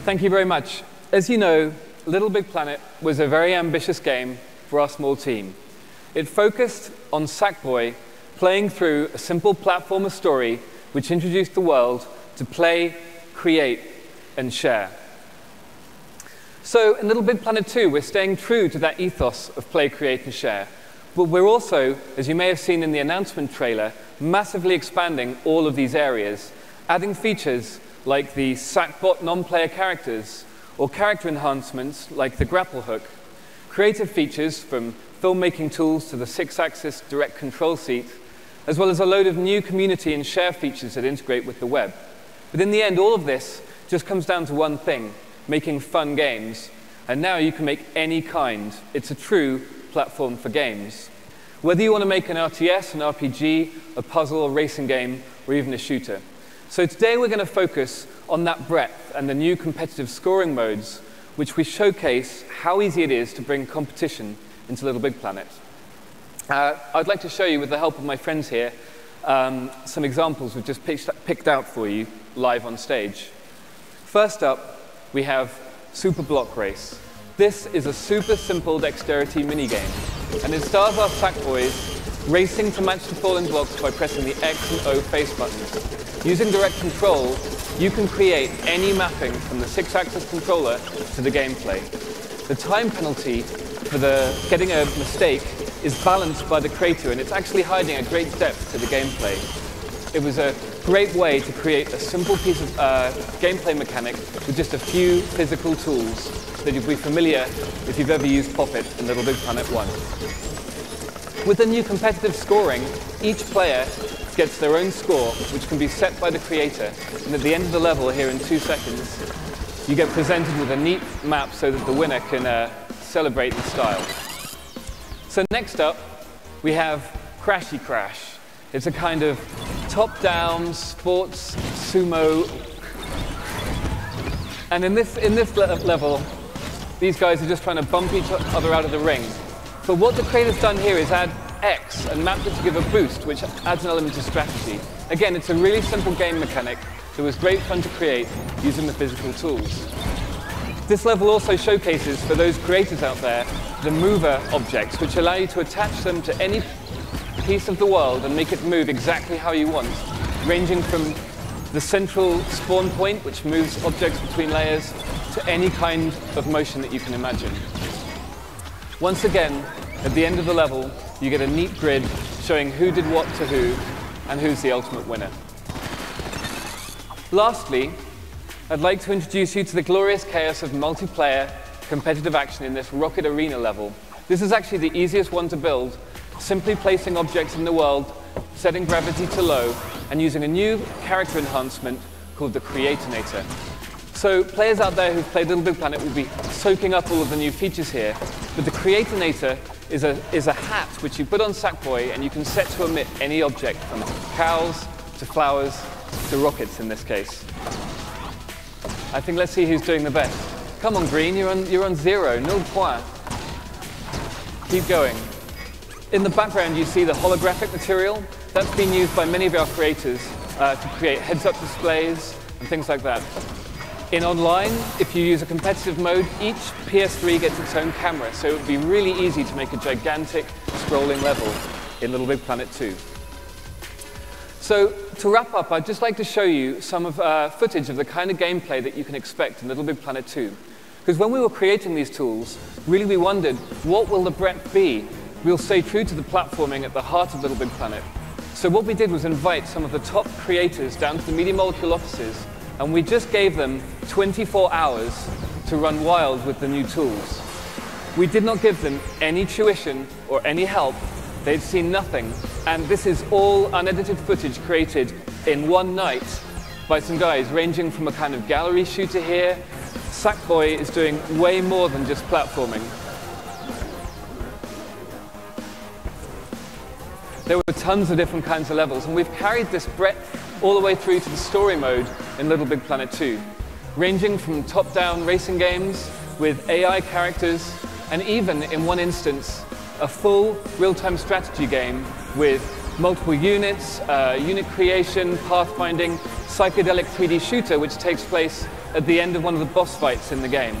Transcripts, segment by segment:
Thank you very much. As you know, LittleBigPlanet was a very ambitious game for our small team. It focused on Sackboy playing through a simple platformer story which introduced the world to play, create, and share. So in LittleBigPlanet 2, we're staying true to that ethos of play, create, and share. But we're also, as you may have seen in the announcement trailer, massively expanding all of these areas, adding features like the Sackbot non-player characters, or character enhancements like the grapple hook, creative features from filmmaking tools to the 6-axis direct control seat, as well as a load of new community and share features that integrate with the web. But in the end, all of this just comes down to one thing: making fun games. And now you can make any kind. It's a true platform for games. Whether you want to make an RTS, an RPG, a puzzle, a racing game, or even a shooter. So today we're going to focus on that breadth and the new competitive scoring modes, which we showcase how easy it is to bring competition into LittleBigPlanet. I'd like to show you, with the help of my friends here, some examples we've just picked out for you live on stage. First up, we have Super Block Race. This is a super simple dexterity minigame, and it stars our Sackboys racing to match the falling blocks by pressing the X and O face buttons. Using direct control, you can create any mapping from the 6-axis controller to the gameplay. The time penalty for getting a mistake is balanced by the creator, and it's actually hiding a great depth to the gameplay. It was a great way to create a simple piece of gameplay mechanic with just a few physical tools that you'll be familiar if you've ever used Poppet in LittleBigPlanet 1. With the new competitive scoring, each player gets their own score, which can be set by the creator. And at the end of the level, here in 2 seconds, you get presented with a neat map so that the winner can celebrate in style. So next up, we have Crashy Crash. It's a kind of top-down sports sumo. And in this level, these guys are just trying to bump each other out of the ring. But what the creator's done here is add X and mapped it to give a boost, which adds an element of strategy. Again, it's a really simple game mechanic that was great fun to create using the physical tools. This level also showcases, for those creators out there, the mover objects, which allow you to attach them to any piece of the world and make it move exactly how you want, ranging from the central spawn point, which moves objects between layers, to any kind of motion that you can imagine. Once again, at the end of the level, you get a neat grid showing who did what to who and who's the ultimate winner. Lastly, I'd like to introduce you to the glorious chaos of multiplayer competitive action in this Rocket Arena level. This is actually the easiest one to build, simply placing objects in the world, setting gravity to low, and using a new character enhancement called the Creatinator. So players out there who've played LittleBigPlanet will be soaking up all of the new features here, but the Creatinator is a hat which you put on Sackboy, and you can set to emit any object, from cows to flowers to rockets in this case. I think let's see who's doing the best. Come on, Green, you're on 0, 0 point. Keep going. In the background, you see the holographic material. That's been used by many of our creators to create heads-up displays and things like that. In online, if you use a competitive mode, each PS3 gets its own camera, so it would be really easy to make a gigantic scrolling level in LittleBigPlanet 2. So to wrap up, I'd just like to show you some of footage of the kind of gameplay that you can expect in LittleBigPlanet 2. Because when we were creating these tools, really we wondered, what will the breadth be? We'll stay true to the platforming at the heart of LittleBigPlanet. So what we did was invite some of the top creators down to the Media Molecule offices, and we just gave them 24 hours to run wild with the new tools. We did not give them any tuition or any help. They'd seen nothing. And this is all unedited footage created in one night by some guys ranging from a kind of gallery shooter here. Sackboy is doing way more than just platforming. There were tons of different kinds of levels, and we've carried this breadth all the way through to the story mode in LittleBigPlanet 2, ranging from top-down racing games with AI characters, and even, in one instance, a full real-time strategy game with multiple units, unit creation, pathfinding, psychedelic 3D shooter, which takes place at the end of one of the boss fights in the game.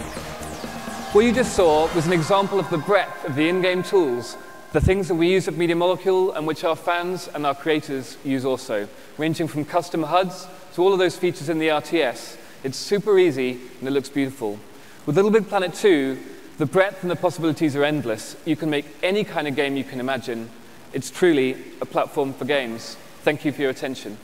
What you just saw was an example of the breadth of the in-game tools, the things that we use at Media Molecule and which our fans and our creators use also, ranging from custom HUDs to all of those features in the RTS. It's super easy and it looks beautiful. With LittleBigPlanet 2, the breadth and the possibilities are endless. You can make any kind of game you can imagine. It's truly a platform for games. Thank you for your attention.